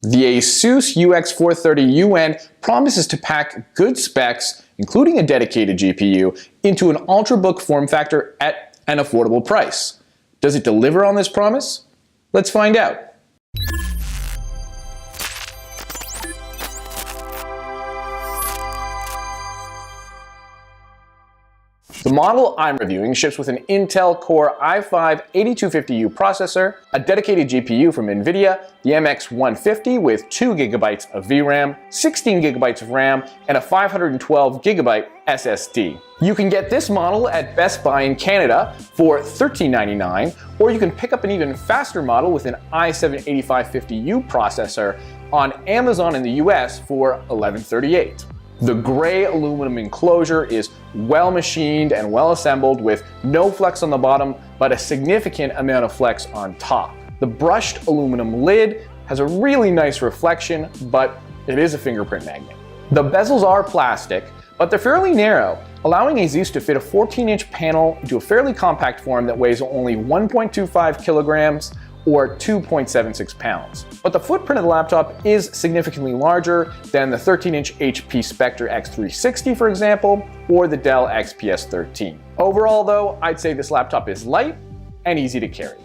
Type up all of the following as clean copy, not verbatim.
The ASUS UX430UN promises to pack good specs, including a dedicated GPU, into an Ultrabook form factor at an affordable price. Does it deliver on this promise? Let's find out. The model I'm reviewing ships with an Intel Core i5-8250U processor, a dedicated GPU from NVIDIA, the MX150 with 2 GB of VRAM, 16 GB of RAM, and a 512 GB SSD. You can get this model at Best Buy in Canada for $13.99, or you can pick up an even faster model with an i7-8550U processor on Amazon in the US for $11.38. The gray aluminum enclosure is well machined and well assembled with no flex on the bottom, but a significant amount of flex on top. The brushed aluminum lid has a really nice reflection, but it is a fingerprint magnet. The bezels are plastic, but they're fairly narrow, allowing ASUS to fit a 14-inch panel into a fairly compact form that weighs only 1.25 kilograms or 2.76 pounds. But the footprint of the laptop is significantly larger than the 13-inch HP Spectre X360, for example, or the Dell XPS 13. Overall though, I'd say this laptop is light and easy to carry.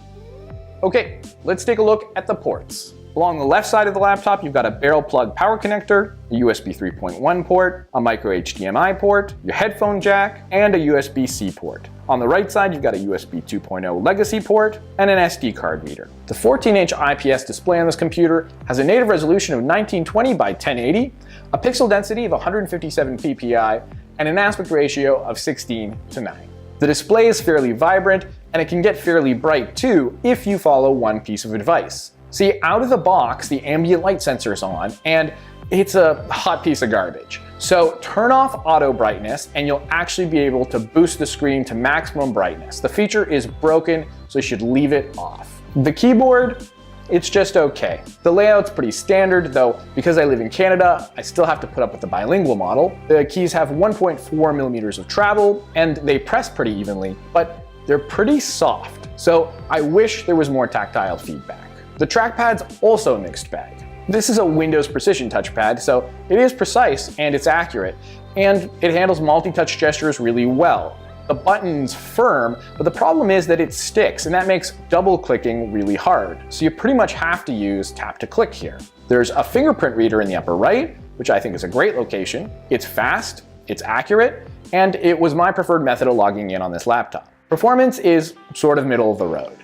Okay, let's take a look at the ports. Along the left side of the laptop, you've got a barrel plug power connector, a USB 3.1 port, a micro HDMI port, your headphone jack, and a USB-C port. On the right side, you've got a USB 2.0 legacy port and an SD card reader. The 14-inch IPS display on this computer has a native resolution of 1920 by 1080, a pixel density of 157 ppi, and an aspect ratio of 16:9. The display is fairly vibrant, and it can get fairly bright too if you follow one piece of advice. See, out of the box, the ambient light sensor is on, and it's a hot piece of garbage. So turn off auto brightness, and you'll actually be able to boost the screen to maximum brightness. The feature is broken, so you should leave it off. The keyboard, it's just okay. The layout's pretty standard, though because I live in Canada, I still have to put up with the bilingual model. The keys have 1.4 millimeters of travel, and they press pretty evenly, but they're pretty soft. So I wish there was more tactile feedback. The trackpad's also a mixed bag. This is a Windows Precision touchpad, so it is precise and it's accurate, and it handles multi-touch gestures really well. The button's firm, but the problem is that it sticks, and that makes double-clicking really hard, so you pretty much have to use tap-to-click here. There's a fingerprint reader in the upper right, which I think is a great location. It's fast, it's accurate, and it was my preferred method of logging in on this laptop. Performance is sort of middle of the road.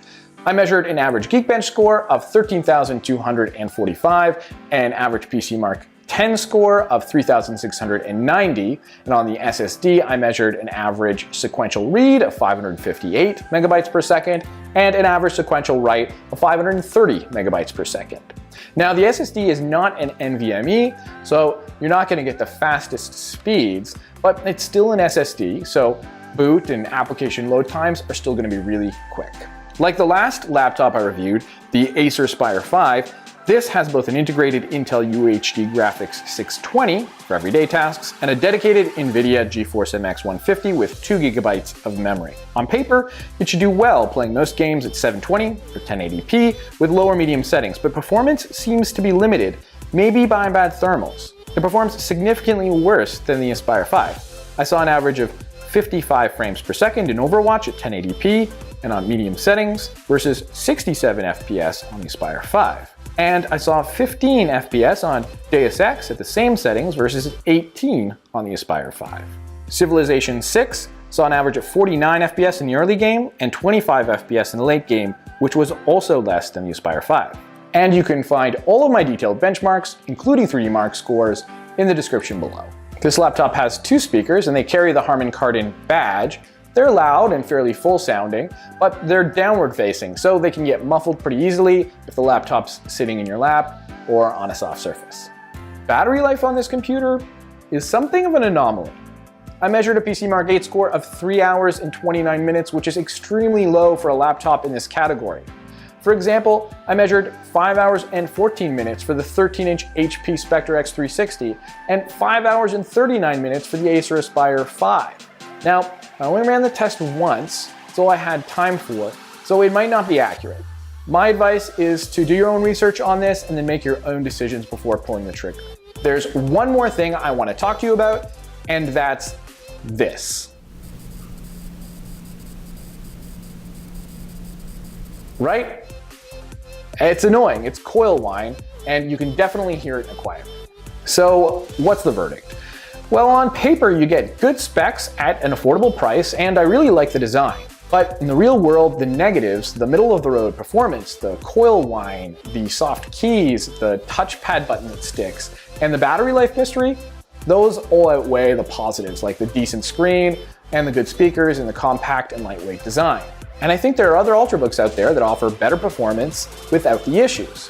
I measured an average Geekbench score of 13,245, an average PCMark 10 score of 3,690, and on the SSD I measured an average sequential read of 558 megabytes per second and an average sequential write of 530 megabytes per second. Now the SSD is not an NVMe, so you're not going to get the fastest speeds, but it's still an SSD, so boot and application load times are still going to be really quick. Like the last laptop I reviewed, the Acer Spire 5, this has both an integrated Intel UHD Graphics 620 for everyday tasks and a dedicated NVIDIA GeForce MX150 with 2 GB of memory. On paper, it should do well playing most games at 720 or 1080p with low or medium settings, but performance seems to be limited, maybe by bad thermals. It performs significantly worse than the Aspire 5. I saw an average of 55 frames per second in Overwatch at 1080p and on medium settings versus 67 FPS on the Aspire 5. And I saw 15 FPS on Deus Ex at the same settings versus 18 on the Aspire 5. Civilization 6 saw an average of 49 FPS in the early game and 25 FPS in the late game, which was also less than the Aspire 5. And you can find all of my detailed benchmarks, including 3D Mark scores, in the description below. This laptop has 2 speakers and they carry the Harman Kardon badge. They're loud and fairly full sounding, but they're downward facing, so they can get muffled pretty easily if the laptop's sitting in your lap or on a soft surface. Battery life on this computer is something of an anomaly. I measured a PCMark 8 score of 3 hours and 29 minutes, which is extremely low for a laptop in this category. For example, I measured 5 hours and 14 minutes for the 13-inch HP Spectre X360 and 5 hours and 39 minutes for the Acer Aspire 5. Now, I only ran the test once, that's all I had time for, so it might not be accurate. My advice is to do your own research on this and then make your own decisions before pulling the trigger. There's one more thing I want to talk to you about, and that's this. Right? It's annoying. It's Coil Whine, and you can definitely hear it in a quiet room. So what's the verdict? Well, on paper, you get good specs at an affordable price, and I really like the design. But in the real world, the negatives, the middle-of-the-road performance, the Coil Whine, the soft keys, the touchpad button that sticks, and the battery life mystery, those all outweigh the positives, like the decent screen, and the good speakers, and the compact and lightweight design. And I think there are other Ultrabooks out there that offer better performance without the issues.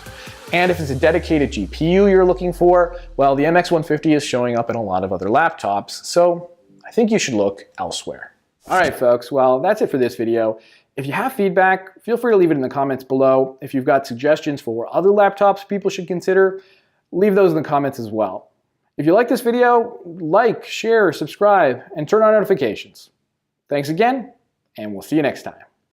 And if it's a dedicated GPU you're looking for, well, the MX150 is showing up in a lot of other laptops, so I think you should look elsewhere. All right, folks, well, that's it for this video. If you have feedback, feel free to leave it in the comments below. If you've got suggestions for other laptops people should consider, leave those in the comments as well. If you like this video, like, share, subscribe, and turn on notifications. Thanks again, and we'll see you next time.